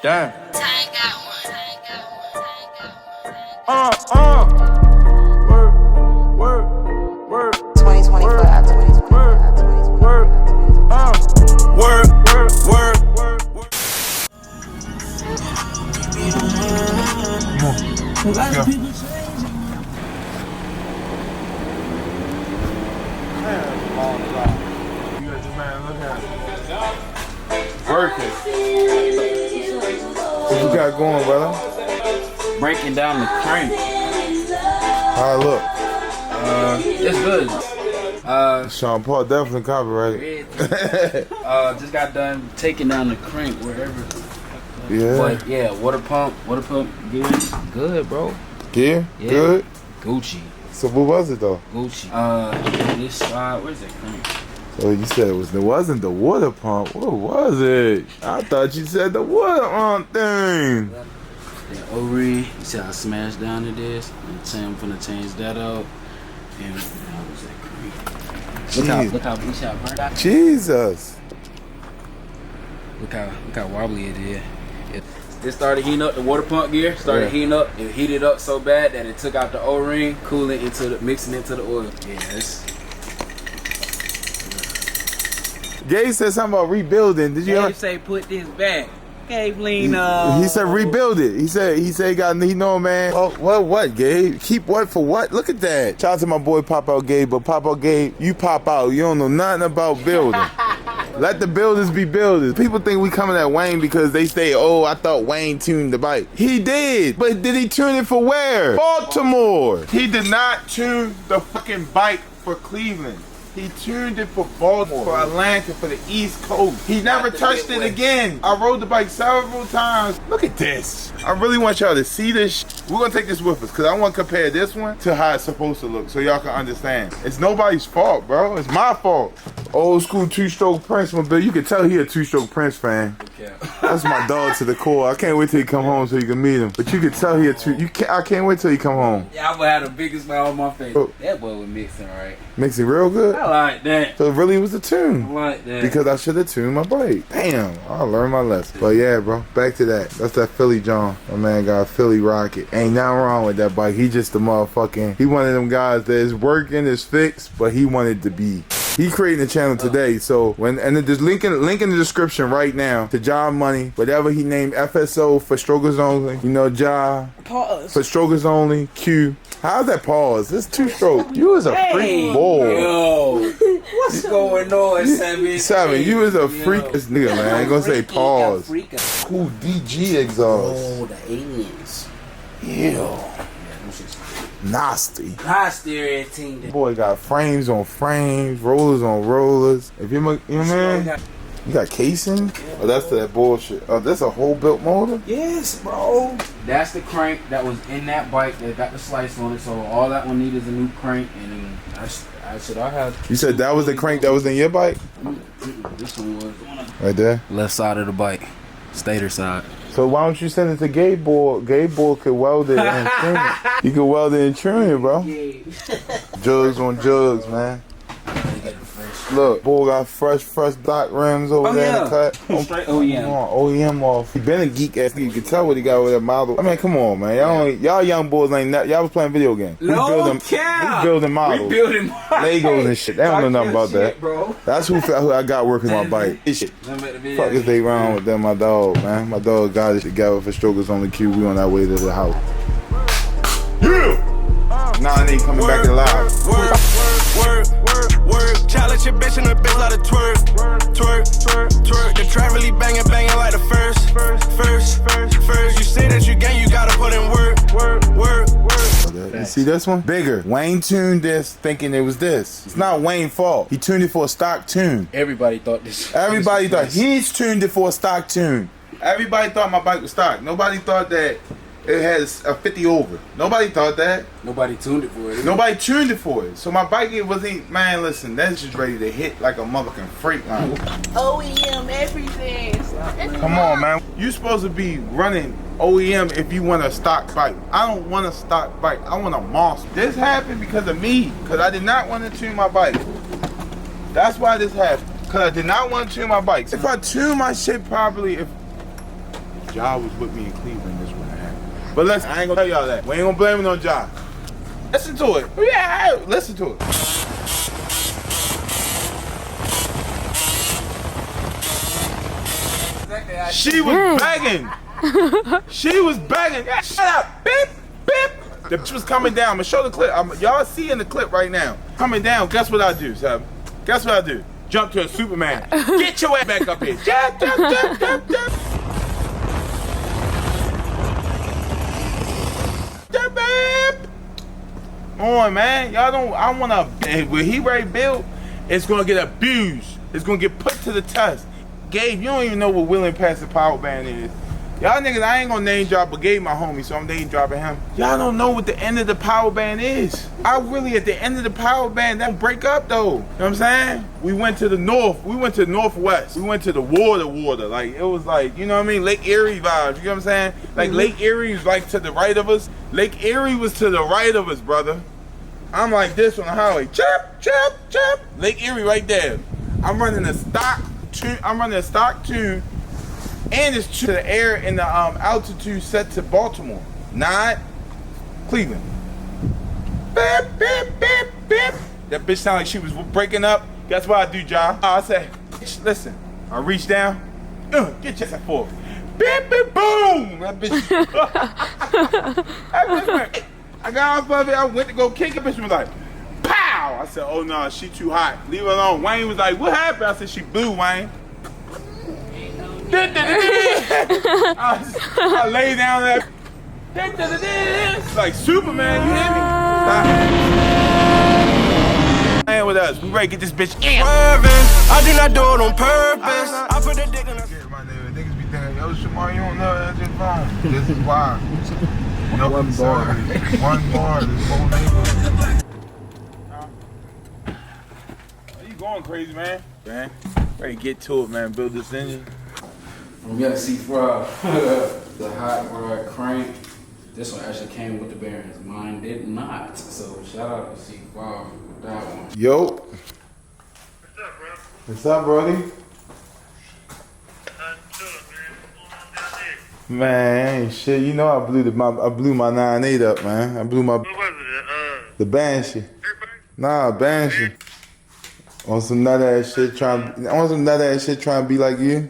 Damn. Tank got one. Work. 2025, 2025, Work. 2025. Work. Come on. Let's go. Working. What you got going, brother? Breaking down the crank. How it look? It's good. Sean Paul definitely copyrighted. Just got done taking down the crank wherever. Yeah. But yeah, water pump, good, bro. Yeah? Yeah. Good? Gucci. So what was it though? This side, where's that crank? So you said it wasn't the water pump. What was it? I thought you said the water pump thing. That O-ring, you see how I smashed down to this? I'm finna change that out. And how was that crank? Look how we shot burnt out. Jesus. Look how wobbly it is. It started heating up, the water pump gear started heating up. It heated up so bad that it took out the O-ring, cooling mixing into the oil. Yeah, it's... Gabe said something about rebuilding. Did you Gabe ever say put this back. Gabe lean up. He said rebuild it. He said he know, man. Oh, what, Gabe? Keep what for what? Look at that. Shout out to my boy Pop Out Gabe, but Pop Out Gabe, you pop out. You don't know nothing about building. Let the builders be builders. People think we coming at Wayne because they say, oh, I thought Wayne tuned the bike. He did, but did he tune it for where? Baltimore. He did not tune the fucking bike for Cleveland. He tuned it for Baltimore, for Atlanta, for the East Coast. He never touched it again. I rode the bike several times. Look at this. I really want y'all to see this. We're gonna take this with us because I want to compare this one to how it's supposed to look so y'all can understand. It's nobody's fault, bro. It's my fault. Old school two-stroke Prince mobile. You can tell he a two-stroke Prince fan. Okay. That's my dog to the core. I can't wait till he come home so you can meet him. But you can tell he a I can't wait till he come home. Yeah, I'm gonna have the biggest smile on my face. Oh. That boy was mixing right. Mixing real good. I like that. So it really was a tune. I like that. Because I should have tuned my bike. Damn, I learned my lesson. But yeah, bro, back to that. That's that Philly John. My man got a Philly Rocket. Ain't nothing wrong with that bike. He just the motherfucking, he one of them guys that is working, is fixed, but he wanted to be. He creating a channel today, so there's link in the description right now to Ja Money, whatever he named FSO for strokers only. You know, Ja. Pause. For strokers only. Q. How's that pause? It's two stroke. You was a freak boy. Yo, what's going on, 7? You was a freak. This nigga, man. I ain't gonna say pause. Cool DG exhaust. Oh, the aliens. Ew. Nasty. Nasty. Boy got frames on frames, rollers on rollers. If you know what I mean? You got casing? Oh, that's that bullshit. Oh, that's a whole built motor? Yes, bro. That's the crank that was in that bike that got the slice on it. So all that one needed is a new crank, and I have. You said that was the crank that was in your bike? This one was right there. Left side of the bike, stator side. So why don't you send it to Gay Boy? Gay Boy could weld it and trim it. You could weld it and trim it, bro. Jugs on jugs, man. Look, boy got fresh dot rims over there in the cut. Straight OEM. OEM off. He been a geek ass. You can tell what he got with that model. I mean, come on, man. Y'all young boys ain't that. Y'all was playing video games. We building models. Legos and shit. They don't know nothing about that. Bro. That's who I got working my bike. Shit. Fuck is they wrong with them, my dog, man. My dog got it together for strokers on the queue. We on our way to the house. Yeah! Nah, I ain't coming back alive. Work. Challenge your bitch and the bitch like a twerk. The track really banging like the first. You say that you gang, you gotta put in work. You see this one? Bigger. Wayne tuned this thinking it was this. It's not Wayne's fault. He tuned it for a stock tune. Everybody thought this. Everybody thought he's tuned it for a stock tune. Everybody thought my bike was stock. Nobody thought that it has a 50 over. Nobody thought that. Nobody tuned it for it. Nobody tuned it for it. So my bike, it wasn't, man, listen, that's just ready to hit like a motherfucking freight line. OEM, everything. Come on, man. You supposed to be running OEM if you want a stock bike. I don't want a stock bike. I want a monster. This happened because of me, because I did not want to tune my bike. That's why this happened, because I did not want to tune my bike. If I tune my shit properly, Ja was with me in Cleveland, this wouldn't happen. But listen, I ain't gonna tell y'all that. We ain't gonna blame it on Ja. Listen to it. Yeah, listen to it. She was begging. She was begging. Yeah, shut up. Beep, beep. The bitch was coming down. I'm gonna show the clip. Y'all see in the clip right now. Coming down. Guess what I do, Sab? Guess what I do? Jump to a Superman. Get your ass back up here. Jump, jump, jump, jump, jump. Jump, beep. Come on, man. Y'all don't. I wanna. When he ready build, it's gonna get abused. It's gonna get put to the test. Gabe, you don't even know what Willing Passive Power Band is. Y'all niggas, I ain't gonna name drop, but Gabe my homie, so I'm name dropping him. Y'all don't know what the end of the power band is. I really, at the end of the power band, that break up though. You know what I'm saying? We went to the north, we went to the northwest. We went to the water. Like, it was like, you know what I mean? Lake Erie vibes, you know what I'm saying? Like, Lake Erie was like to the right of us. Lake Erie was to the right of us, brother. I'm like this on the highway. Chirp, chirp, chirp. Lake Erie right there. I'm running a stock tune, and it's to the air in the altitude set to Baltimore, not Cleveland. Beep, beep, beep, beep. That bitch sounded like she was breaking up. Guess what I do, Ja? I said, listen, I reach down, get your ass forward. Beep, beep, boom. That bitch. I got off of it, I went to go kick it, bitch was like, pow! I said, oh no, she too hot. Leave her alone. Wayne was like, what happened? I said, she blew, Wayne. I lay down there. It's like Superman, you hear me? Stop. With us, we ready to get this bitch in. I do not do it on purpose. I put the dick in the... My nigga, niggas be thinking, yo, Shamar, you don't know that's your phone. This is why. No one bar. One bar, this whole neighborhood. You going crazy, man? Man, ready to get to it, man. Build this engine. We got a C5, the hot rod crank. This one actually came with the bearings. Mine did not. So shout out to C5 with that one. Yo. What's up, bro? What's up, Brody? Man, ain't shit. You know I blew my 9.8 up, man. I blew my. What was it? The banshee. Nah, banshee. On some nut ass shit trying to be like you.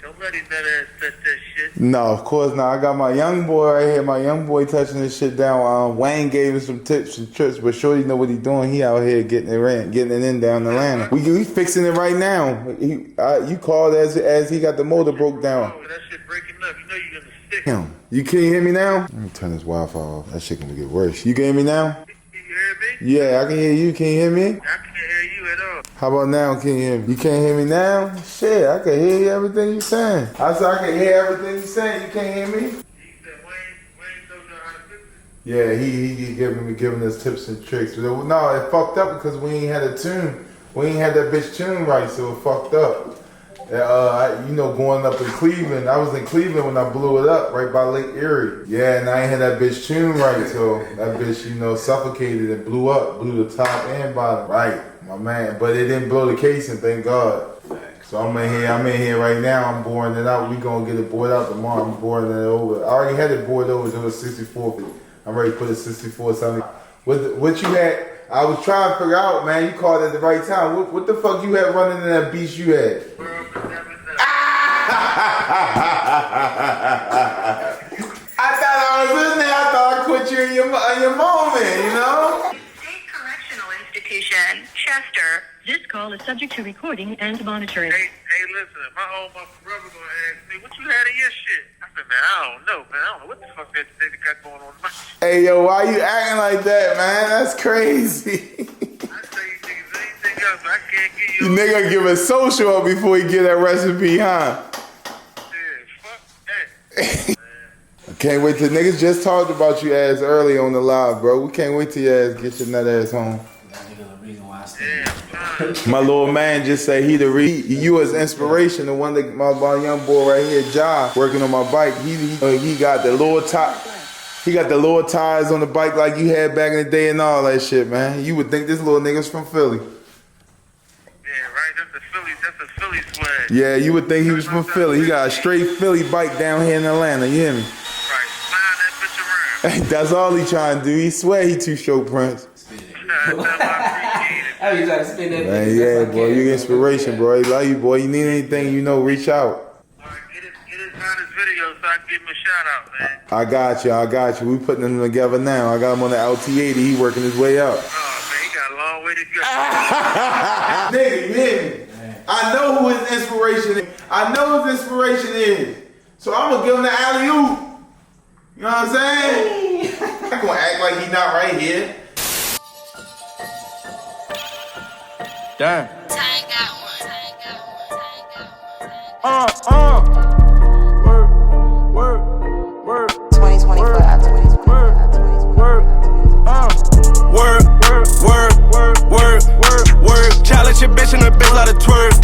Don't let him nut ass touch that shit. No, of course not. I got my young boy right here. My young boy touching this shit down. Wayne gave him some tips and tricks, but Shorty know what he doing. He out here getting it in down Atlanta. We fixing it right now. You called as he got the motor broke down. Oh, that shit breaking up. You know you're gonna stick. Him. You can't hear me now? Let me turn this Wi-Fi off. That shit gonna get worse. You can hear me now? You hear me? Yeah, I can hear you. Can you hear me? I can't hear you at all. How about now? Can you hear me? You can't hear me now? Shit, I can hear everything you saying. I said I can hear everything you saying. You can't hear me? You said Wayne don't know how to fix it. Yeah, he giving us tips and tricks. No, it fucked up because we ain't had a tune. We ain't had that bitch tune right, so it fucked up. Going up in Cleveland, I was in Cleveland when I blew it up right by Lake Erie. Yeah, and I ain't had that bitch tune right, so that bitch, suffocated and blew the top and bottom. Right, my man. But it didn't blow the casing, thank God. So I'm in here right now. I'm boring it out. We gonna get it bored out tomorrow. I'm boring it over. I already had it bored over. It was 64. I'm ready to put a 64 something. What you had? I was trying to figure out, man. You called at the right time. What the fuck you had running in that beast you had? I thought I was in there. I thought I quit you in your moment, State Correctional Institution, Chester. This call is subject to recording and monitoring. Hey, listen, my brother gonna ask me, what you had in your shit? I said, man, I don't know, man. I don't know what the fuck that nigga got going on in my shit. Hey, yo, why you acting like that, man? That's crazy. I tell you niggas anything else, I can't give you. You nigga give a social up before you get that recipe, huh? Yeah, fuck that. I can't wait till niggas just talked about you ass early on the live, bro. We can't wait till your ass get your nut ass home. My little man just say you as inspiration. The one that my young boy right here, Ja, working on my bike. He got the lower top. He got the lower tires on the bike like you had back in the day and all that shit, man. You would think this little nigga's from Philly. Yeah, right. That's the Phillies That's a Philly swag. Yeah, you would think he was from Philly. He got a straight Philly bike down here in Atlanta, you hear me? Right, slide that bitch around. That's all he trying to do. He swear he two-stroke Prince. I appreciate it. I was trying to spin that. Man, yeah, boy, you inspiration, bro. He love you, boy. You need anything, you know, reach out. All right, get his video so I can give him a shout out, man. I got you. We putting them together now. I got him on the LT80. He working his way up. Oh, man, he got a long way to go. Nigga, you hear me? I know who his inspiration is. I know who his inspiration is. So I'm gonna give him the alley-oop. You know what I'm saying? I'm gonna act like he not right here. Damn. Work. 2025, Work. Challenge your bitch in the bitch like a twerk.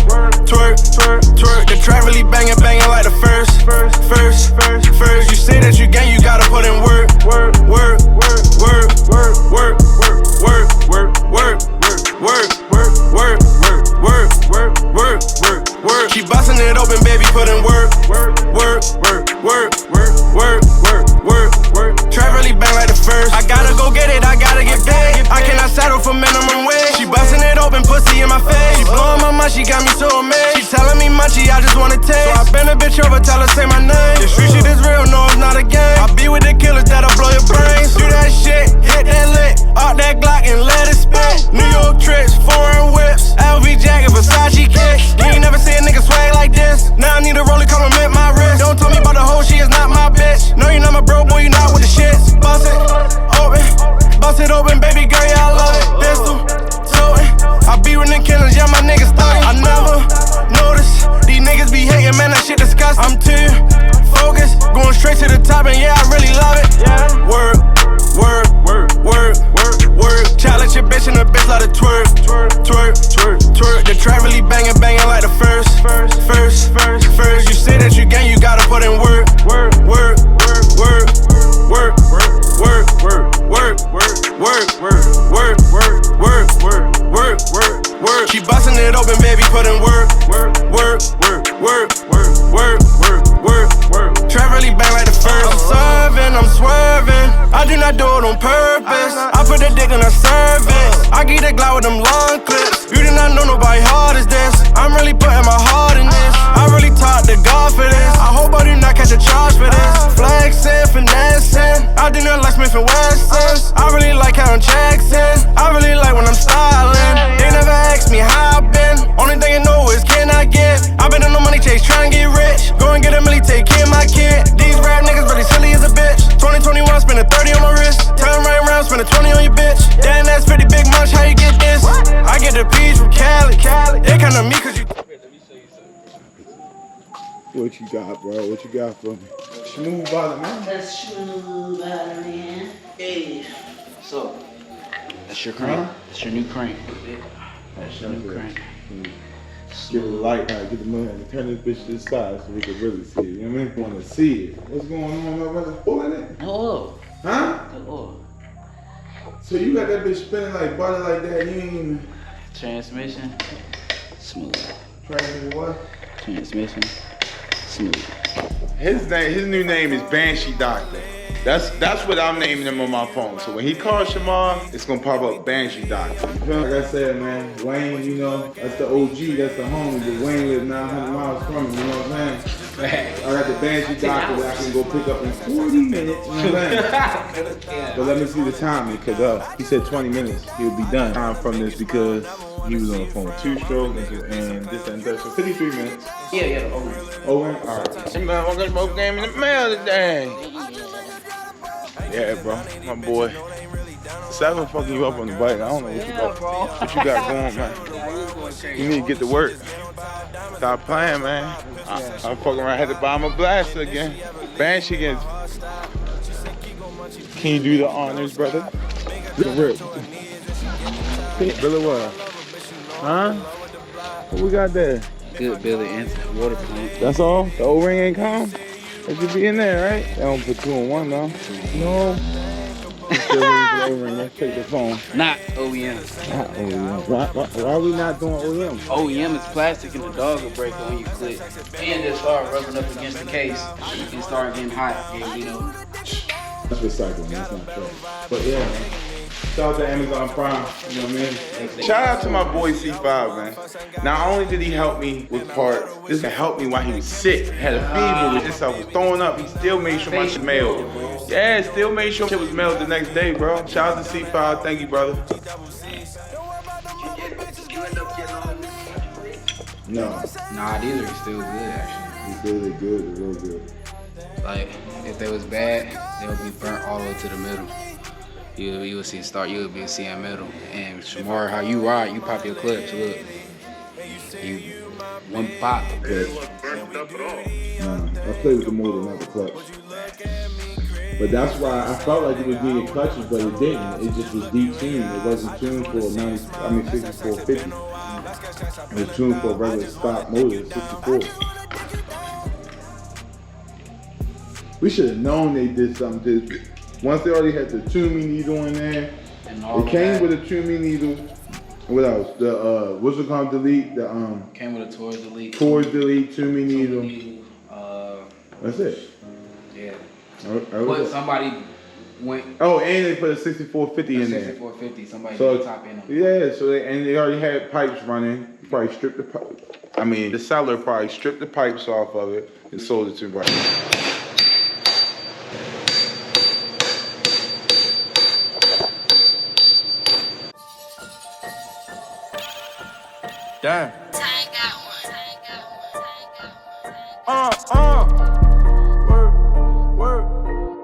The track really banging like the first. You say that you gang, you gotta put in work. Keep busting it open, baby, put in work. Track really bang like the first. I gotta go get it, I gotta get paid. I cannot settle for minimum wage. She busting it open, pussy in my face. She blowing my mind, she got me so amazed. She telling me munchy, I just wanna taste. So I bend a bitch over, tell her say my name. The street shit is real, no it's not a game. I be with the killers that'll blow your brains. Do that shit, hit that lick, out that Glock and let it spin. New York trips, foreign whips, LV jacket, Versace kicks. You ain't never seen a nigga swag like this. Now I need a roller, compliment my wrist. Don't tell me about the hoe, she is not my bitch. No, you not my bro, boy, you not with the shits. Bust it open, baby girl, yeah, I love it. Pistol, totin', I be with the killers, yeah, my niggas thuggin'. I never notice, these niggas be hating, man, that shit disgusting. I'm too focused, going straight to the top, and yeah, I really love it. Work. Challenge your bitch in the bitch like a twerk. The track really banging like the first. You say that you gang, you gotta put in work. Keep busting it open, baby, put in work. Trap really bang like the first. I'm swerving. I do not do it on purpose. I put the dick in a service. I get the Glock with them long clips. You do not know nobody hard as this. I'm really putting my heart in this. I really talk to God for this. I hope I do not catch a charge for this. Flexing, finessing. I do not like Smith and Wessons. I really like counting checks in. I really like when I'm styling. They never ask me how I've been. Only thing I know is can I get. I've been on the money chase trying to get rich. Go and get a milli, take care of my kid. These rap niggas really silly as a bitch. 2021, spend a 30 on my wrist. Turn right around, spend a 20 on your bitch. Damn, that's 50 big munch, how you get this? I get the peach from Cali. It kinda me cause you. What you got, bro? What you got for me? Smooth bottom, man. That's smooth bottom, man. Hey. So, that's your crank. That's your new crank. That's your new crank. Give it a light, get the money, turn this bitch to the side so we can really see it. You know what I mean? Want to see it. What's going on, my brother? Pulling it? Oh. Huh? Oh. So you got that bitch spinning like butter like that? You ain't even. Transmission, smooth. Training what? Transmission, smooth. His new name is Banshee Doctor. That's what I'm naming him on my phone. So when he calls Shamar, it's gonna pop up Banshee Doctor. Like I said, man, Wayne, you know, that's the OG, that's the homie, but Wayne lives 900 miles from him, you know what I'm saying? I got the Banshee Doctor that I can go pick up in 40 minutes, you know what I'm saying? But let me see the timing, because he said 20 minutes, he'll be done. Time from this because he was on the phone with two-stroke and this and that. So 53 minutes. Yeah, Owen. Owen? All right. Some motherfuckers both came in the mail today. Yeah, bro, my boy. 7 fucking you up on the bike. I don't know what you got going, man. You need to get to work. Stop playing, man. I fucking around, had to buy him a blaster again. Banshee against. Can you do the honors, brother? Rip. Billy what? Huh? What we got there? Good Billy and water plant. That's all? The O-ring ain't calm? It should be in there, right? They don't put 2 in 1 though. No. Still waiting for the O-ring. Let's take the phone. Not OEM. Not OEM. Why are we not doing OEM? OEM is plastic and the dog will break on your clip. And they'll start rubbing up against the case and start getting hot. And, you know. That's recycling. That's not fair. But yeah, man. Shout out to Amazon Prime, you know what I mean? Shout out to my boy C5, man. Not only did he help me with parts, this helped me while he was sick. Had a fever with this, I was throwing up. He still made sure my shit mailed. Yeah, still made sure shit was mailed the next day, bro. Shout out to C5, thank you, brother. No. Nah, these are still good, actually. It's really good, it's real good. Like, if they was bad, they would be burnt all the way to the middle. You will see you'll be seeing metal. And tomorrow, how you ride, you pop your clips. Look, you one pop. Okay. Nah, I played with the motor, not the clutch. But that's why I felt like it was needing clutches, but it didn't. It just was deep tuned. It wasn't tuned for 6450. It was tuned for a regular stock motor, 64. We should have known they did something to this. Once they already had the tune me needle in there, it came with a tune me needle. What else? The what's it called? Delete the Came with a Torch delete. Torch delete, tune me needle. That's it. Yeah. But somebody went. Oh, and they put a 6450 in there. 6450. Somebody So put top in them. yeah, so they already had pipes running. Probably stripped the pipe. I mean, the seller probably stripped the pipes off of it and sold it to me. Damn.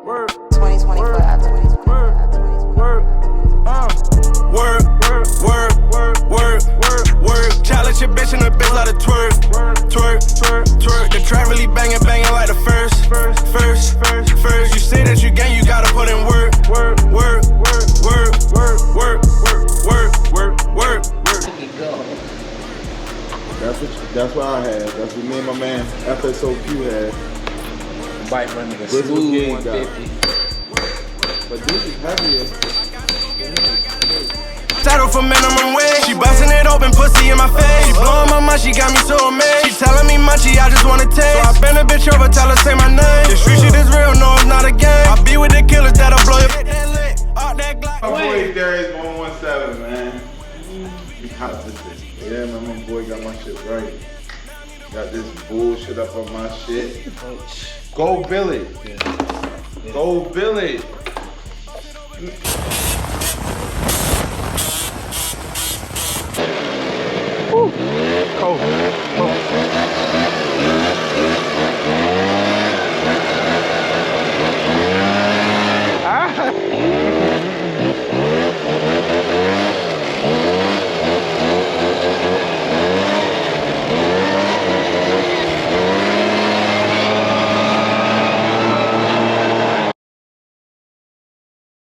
Work. 2024 at 2024 at 2024. Work. Challenge your bitch in the bitch like a twerk. The track really banging like the first. You say that you gang, you gotta put in work. That's what I had. That's what me and my man FSOQ had. Bike running a This smooth game 150. But this is heavier. Title for minimum wage. She busting it open, pussy in my face. She blowing my mind, she got me so amazed. She telling me munchy, I just wanna taste. So I bend a bitch over, tell her say my name. This street shit is real, no it's not a game. I be with the killers that'll blow your My boy Darius 117, man. Yeah, man, my boy got my shit right. Got this bullshit up on my shit. Go Billy. Go Billy. Oh.